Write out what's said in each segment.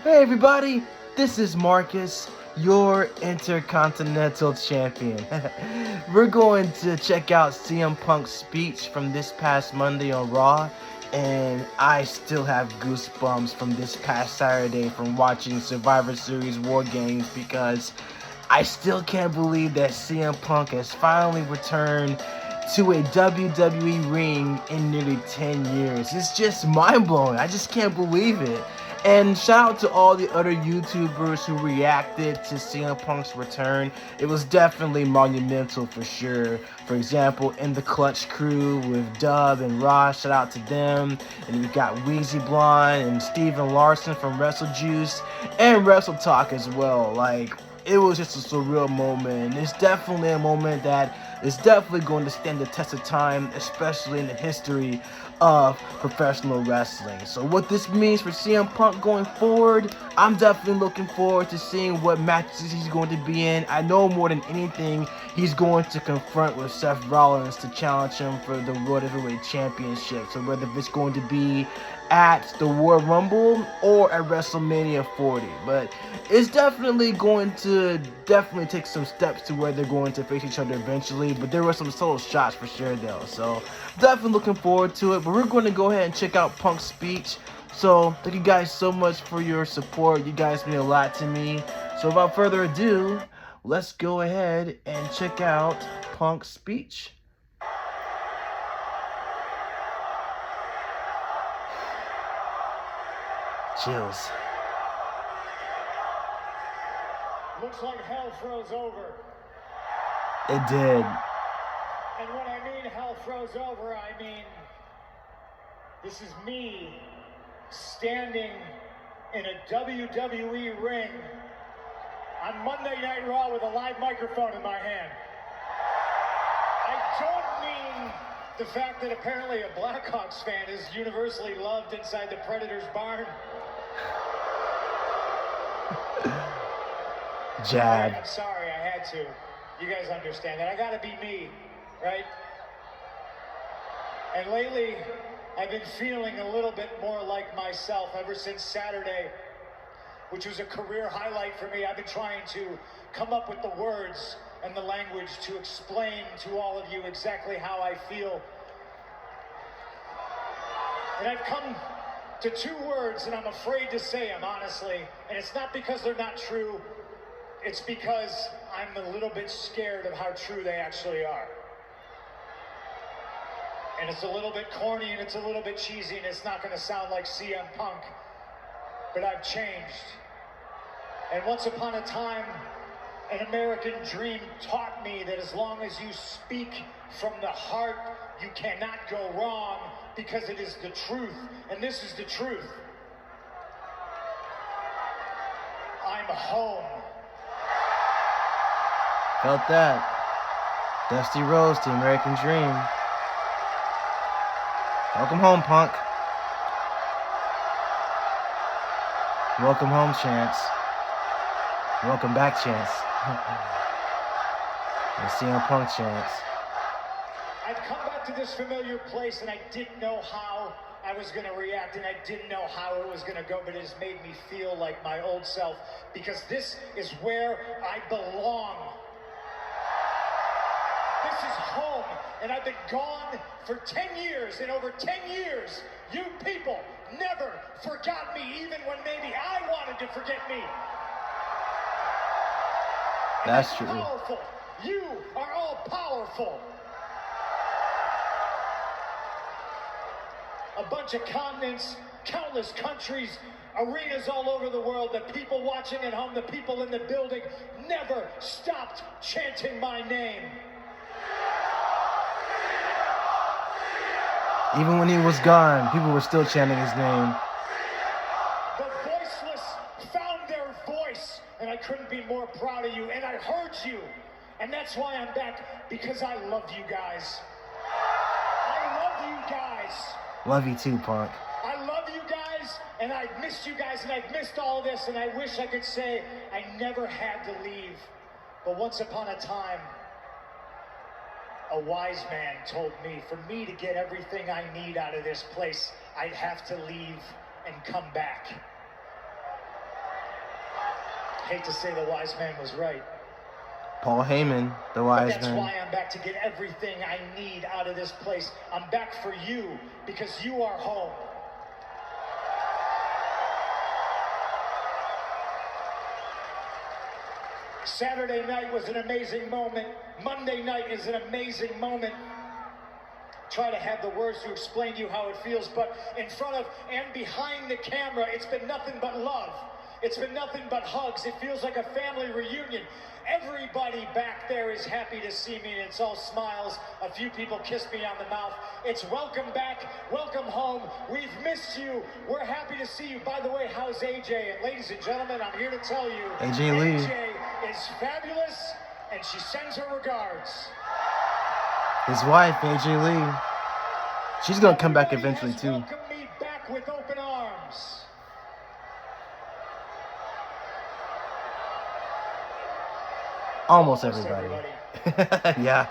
Hey everybody, this is Marcus, your Intercontinental Champion. We're going to check out CM Punk's speech from this past Monday on Raw, and I still have goosebumps from this past Saturday from watching Survivor Series War Games because I still can't believe that CM Punk has finally returned to a WWE ring in nearly 10 years. It's just mind-blowing. I just can't believe it. And shout out to all the other YouTubers who reacted to CM Punk's return. It was definitely monumental for sure. For example, In the Clutch crew with Dub and Ross, shout out to them. And we got Weezy Blonde and Steven Larson from Wrestle Juice and Wrestle Talk as well. It was just a surreal moment. It's definitely a moment that is definitely going to stand the test of time, especially in the history of professional wrestling. So what this means for CM Punk going forward, I'm definitely looking forward to seeing what matches he's going to be in. I know more than anything, he's going to confront with Seth Rollins to challenge him for the World Heavyweight Championship. So whether it's going to be at the Royal Rumble or at WrestleMania 40, but it's definitely going to take some steps to where they're going to face each other eventually, but there were some solo shots for sure though, so definitely looking forward to it. But we're going to go ahead and check out Punk's speech. So thank you guys so much for your support. You guys mean a lot to me. So without further ado, let's go ahead and check out Punk's speech. Chills. Looks like hell froze over. It did. And when I mean hell froze over, I mean this is me standing in a WWE ring on Monday Night Raw with a live microphone in my hand. I don't mean the fact that apparently a Blackhawks fan is universally loved inside the Predators barn. Jab. I'm sorry, I had to. You guys understand that. I gotta be me, right? And lately, I've been feeling a little bit more like myself ever since Saturday, which was a career highlight for me. I've been trying to come up with the words and the language to explain to all of you exactly how I feel. And I've come to two words, and I'm afraid to say them, honestly. And it's not because they're not true. It's because I'm a little bit scared of how true they actually are. And it's a little bit corny, and it's a little bit cheesy, and it's not going to sound like CM Punk. But I've changed. And once upon a time, an American dream taught me that as long as you speak from the heart, you cannot go wrong because it is the truth. And this is the truth. I'm home. Felt that. Dusty Rhodes, the American Dream. Welcome home, Punk. Welcome home, Chance. Welcome back, Chance. The CM Punk Chance. I've come back to this familiar place, and I didn't know how I was going to react, and I didn't know how it was going to go, but it has made me feel like my old self, because this is where I belong. This is home, and I've been gone for 10 years, and over 10 years, you people never forgot me, even when maybe I wanted to forget me. That's true. Powerful. You are all powerful. A bunch of continents, countless countries, arenas all over the world, the people watching at home, the people in the building never stopped chanting my name. Even when he was gone, people were still chanting his name. The voiceless found their voice, and I couldn't be more proud of you, and I heard you. And that's why I'm back, because I love you guys. I love you guys. Love you too, Punk. I love you guys, and I've missed you guys, and I've missed all this, and I wish I could say I never had to leave. But once upon a time, a wise man told me, for me to get everything I need out of this place, I'd have to leave and come back. Hate to say the wise man was right. Paul Heyman, the wise But that's man. why I'm back to get everything I need out of this place. I'm back for you because you are home. Saturday night was an amazing moment. Monday night is an amazing moment. Try to have the words to explain to you how it feels, but in front of and behind the camera, it's been nothing but love. It's been nothing but hugs. It feels like a family reunion. Everybody back there is happy to see me, and it's all smiles. A few people kissed me on the mouth. It's welcome back, welcome home. We've missed you. We're happy to see you. By the way, how's AJ? And ladies and gentlemen, I'm here to tell you, AJ Lee is fabulous, and she sends her regards. His wife, AJ Lee. She's gonna come back eventually too. Welcome me back with open arms. Almost everybody. Yeah.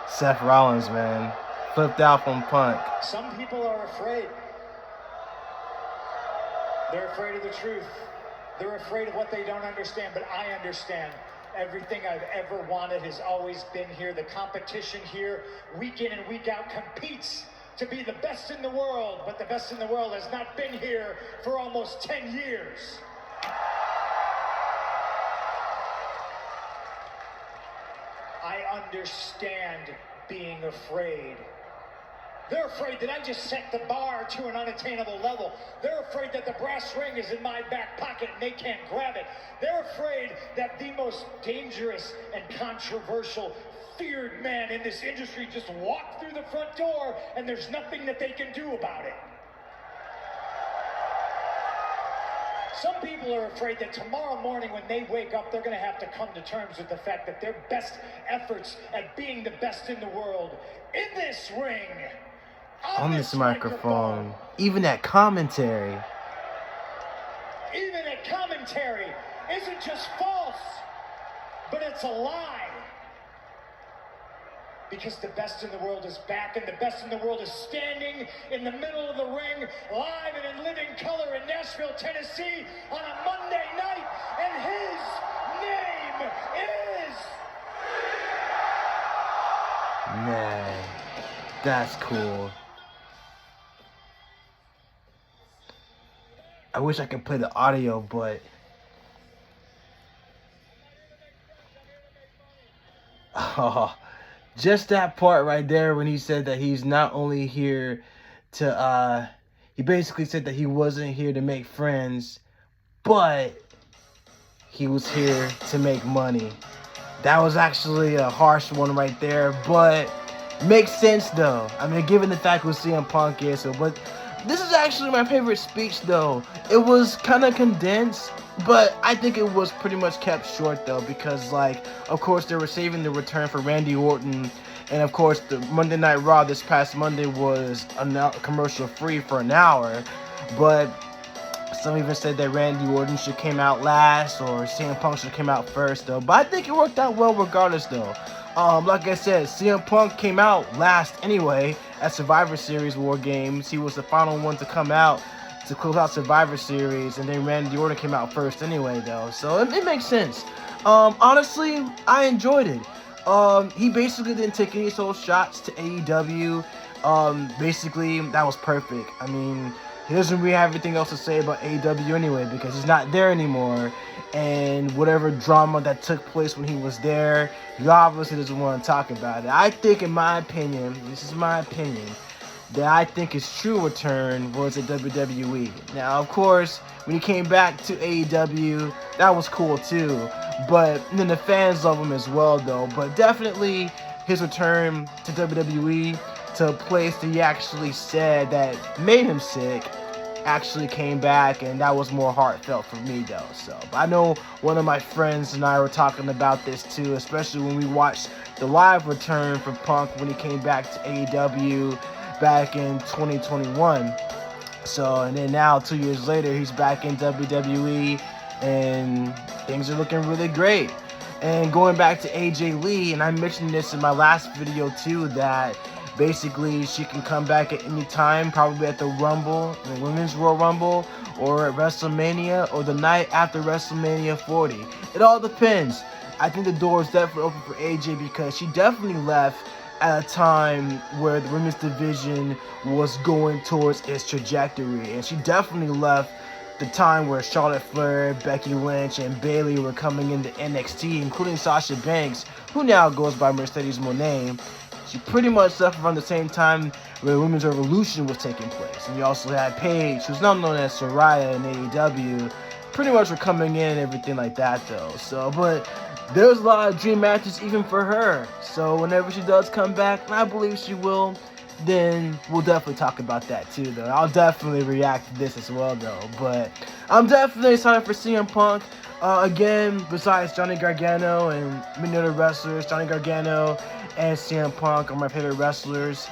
Seth Rollins, man. Flipped out from Punk. Some people are afraid. They're afraid of the truth. They're afraid of what they don't understand, but I understand. Everything I've ever wanted has always been here. The competition here, week in and week out, competes to be the best in the world, but the best in the world has not been here for almost 10 years. I understand being afraid. They're afraid that I just set the bar to an unattainable level. They're afraid that the brass ring is in my back pocket and they can't grab it. They're afraid that the most dangerous and controversial, feared man in this industry just walked through the front door and there's nothing that they can do about it. Some people are afraid that tomorrow morning when they wake up, they're going to have to come to terms with the fact that their best efforts at being the best in the world in this ring, on this microphone, even at commentary. Even at commentary isn't just false, but it's a lie. Because the best in the world is back, and the best in the world is standing in the middle of the ring, live and in living color in Nashville, Tennessee, on a Monday night, and his name is... Man, that's cool. I wish I could play the audio, but... Oh, just that part right there when he said that he's not only here to, he basically said that he wasn't here to make friends, but he was here to make money. That was actually a harsh one right there, but makes sense though. I mean, given the fact who CM Punk is, but this is actually my favorite speech though. It was kind of condensed, but I think it was pretty much kept short though, because like, of course they were saving the return for Randy Orton, and of course the Monday Night Raw this past Monday was commercial free for an hour, but some even said that Randy Orton should came out last, or CM Punk should came out first though, but I think it worked out well regardless though. Like I said, CM Punk came out last anyway at Survivor Series War Games. He was the final one to come out to close out Survivor Series, and then Randy Orton came out first anyway though, so it makes sense. Honestly, I enjoyed it. He basically didn't take any sole shots to AEW. Basically, that was perfect. I mean, he doesn't really have anything else to say about AEW anyway, because he's not there anymore, and whatever drama that took place when he was there, he obviously doesn't want to talk about it. I think, in my opinion, this is my opinion, that I think his true return was at WWE. Now, of course, when he came back to AEW, that was cool too, but then the fans love him as well though. But definitely his return to WWE, to a place that he actually said that made him sick, actually came back, and that was more heartfelt for me though. So but I know one of my friends and I were talking about this too, especially when we watched the live return for Punk when he came back to AEW back in 2021. So, and then now 2 years later he's back in WWE and things are looking really great. And going back to AJ Lee, and I mentioned this in my last video too, that basically she can come back at any time, probably at the Rumble, the Women's Royal Rumble, or at WrestleMania, or the night after WrestleMania 40. It all depends. I think the door is definitely open for AJ because she definitely left at a time where the women's division was going towards its trajectory, and she definitely left the time where Charlotte Flair, Becky Lynch, and Bayley were coming into NXT, including Sasha Banks, who now goes by Mercedes Moné. She pretty much left around the same time where the Women's Revolution was taking place. And you also had Paige, who's now known as Soraya in AEW. Pretty much were coming in and everything like that, though. So, but there's a lot of dream matches even for her. So whenever she does come back, and I believe she will, then we'll definitely talk about that too, though. I'll definitely react to this as well, though. But I'm definitely excited for CM Punk. Again, besides Johnny Gargano and many other wrestlers, Johnny Gargano and CM Punk are my favorite wrestlers.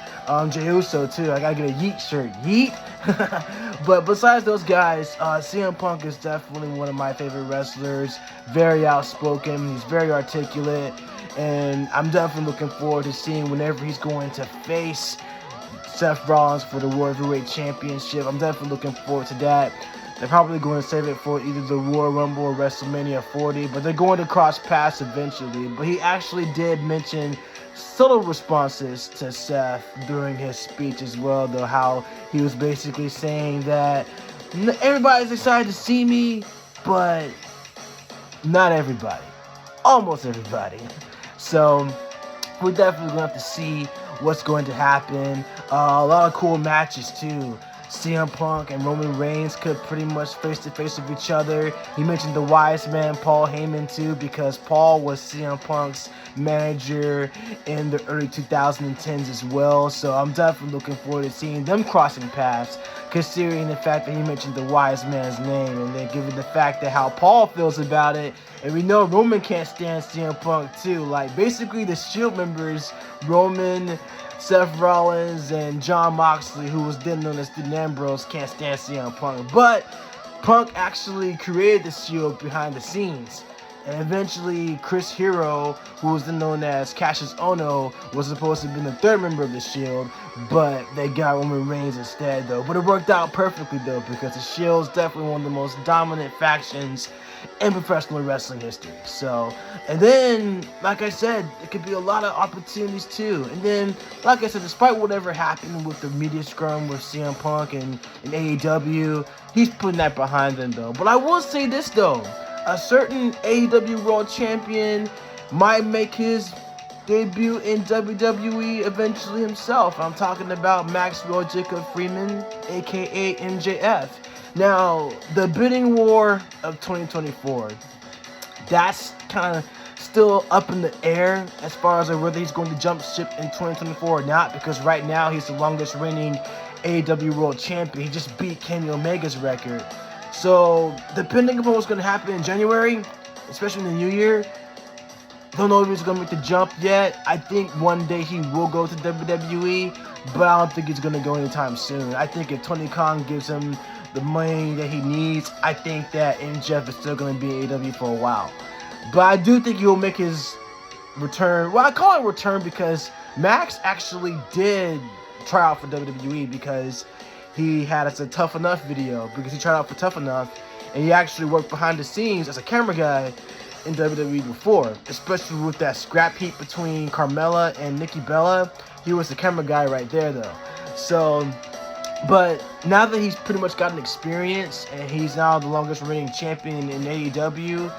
Jey Uso too. I gotta get a Yeet shirt. Yeet. But besides those guys, CM Punk is definitely one of my favorite wrestlers. Very outspoken. He's very articulate, and I'm definitely looking forward to seeing whenever he's going to face Seth Rollins for the World Heavyweight Championship. I'm definitely looking forward to that. They're probably going to save it for either the Royal Rumble or WrestleMania 40, but they're going to cross paths eventually. But he actually did mention subtle responses to Seth during his speech as well, though, how he was basically saying that everybody's excited to see me, but not everybody. Almost everybody. So we're definitely going to have to see what's going to happen. A lot of cool matches too. CM Punk and Roman Reigns could pretty much face-to-face with each other. He mentioned the wise man Paul Heyman too, because Paul was CM Punk's manager in the early 2010s as well. So I'm definitely looking forward to seeing them crossing paths, considering the fact that he mentioned the wise man's name, and then given the fact that how Paul feels about it. And we know Roman can't stand CM Punk too. Like, basically the Shield members, Roman, Seth Rollins, and Jon Moxley, who was then known as Dean Ambrose, can't stand CM Punk. But Punk actually created the Shield behind the scenes. And eventually, Chris Hero, who was then known as Cassius Ohno, was supposed to have been the third member of the Shield, but they got Roman Reigns instead, though. But it worked out perfectly, though, because the Shield's definitely one of the most dominant factions in professional wrestling history. So, and then, like I said, it could be a lot of opportunities too. And then, like I said, despite whatever happened with the media scrum with CM Punk and AEW, he's putting that behind him, though. But I will say this, though. A certain AEW World Champion might make his debut in WWE eventually himself. I'm talking about Maxwell Jacob Freeman, aka MJF. Now, the bidding war of 2024, that's kind of still up in the air as far as whether he's going to jump ship in 2024 or not, because right now he's the longest reigning AEW World Champion. He just beat Kenny Omega's record. So, depending upon what's going to happen in January, especially in the new year, don't know if he's going to make the jump yet. I think one day he will go to WWE, but I don't think he's going to go anytime soon. I think if Tony Khan gives him the money that he needs, I think that MJF is still going to be AEW for a while. But I do think he will make his return. Well, I call it return because Max actually did try out for WWE, because he had a Tough Enough video, because he tried out for Tough Enough, and he actually worked behind the scenes as a camera guy in WWE before, especially with that scrap heap between Carmella and Nikki Bella. He was the camera guy right there, though. So, but now that he's pretty much gotten experience, and he's now the longest reigning champion in AEW,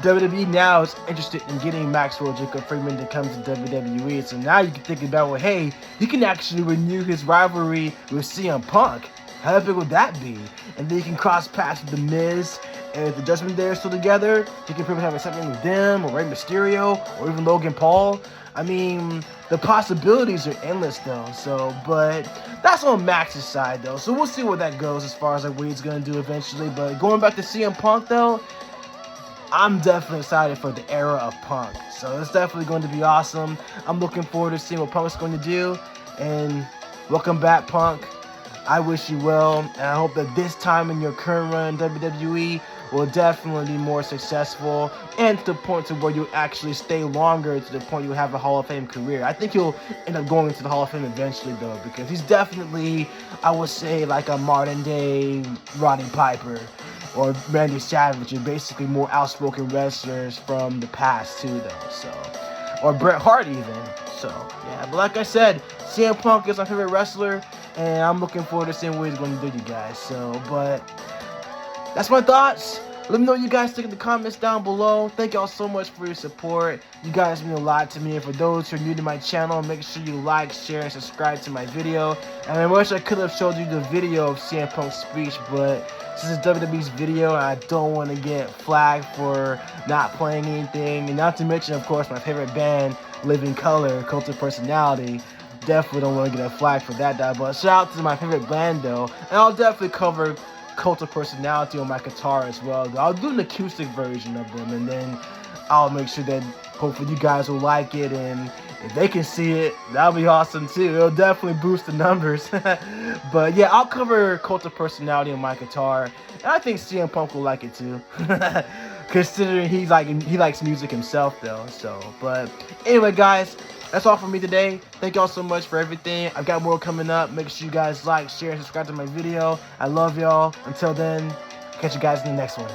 WWE now is interested in getting Maxwell Jacob Freeman to come to WWE. So now you can think about, well, hey, he can actually renew his rivalry with CM Punk. How big would that be? And then he can cross paths with The Miz, and if the Judgment Day are still together, he can pretty much have a segment with them, or Rey Mysterio, or even Logan Paul. I mean, the possibilities are endless, though. So, but that's on Max's side, though. So we'll see where that goes as far as like what he's gonna do eventually. But going back to CM Punk, though, I'm definitely excited for the era of Punk. So it's definitely going to be awesome. I'm looking forward to seeing what Punk's going to do. And welcome back, Punk. I wish you well. And I hope that this time in your current run in WWE will definitely be more successful, and to the point to where you actually stay longer, to the point you have a Hall of Fame career. I think he'll end up going into the Hall of Fame eventually, though, because he's definitely, I would say, like a modern day Roddy Piper or Randy Savage, and basically more outspoken wrestlers from the past too, though. So, or Bret Hart even. So yeah, but like I said, CM Punk is my favorite wrestler, and I'm looking forward to seeing what he's going to do, you guys. So, but that's my thoughts. Let me know what you guys think in the comments down below. Thank y'all so much for your support. You guys mean a lot to me. And for those who are new to my channel, make sure you like, share, and subscribe to my video. And I wish I could have showed you the video of CM Punk's speech, but since it's WWE's video, I don't want to get flagged for not playing anything. And not to mention, of course, my favorite band, Living Color, Cult of Personality. Definitely don't want to get a flag for that. But shout out to my favorite band, though. And I'll definitely cover Cult of Personality on my guitar as well. I'll do an acoustic version of them, and then I'll make sure that hopefully you guys will like it, and if they can see it, that'll be awesome too. It'll definitely boost the numbers. But yeah, I'll cover Cult of Personality on my guitar, and I think CM Punk will like it too. Considering he likes music himself though. So, but anyway, guys, that's all for me today. Thank y'all so much for everything. I've got more coming up. Make sure you guys like, share, and subscribe to my video. I love y'all. Until then, catch you guys in the next one.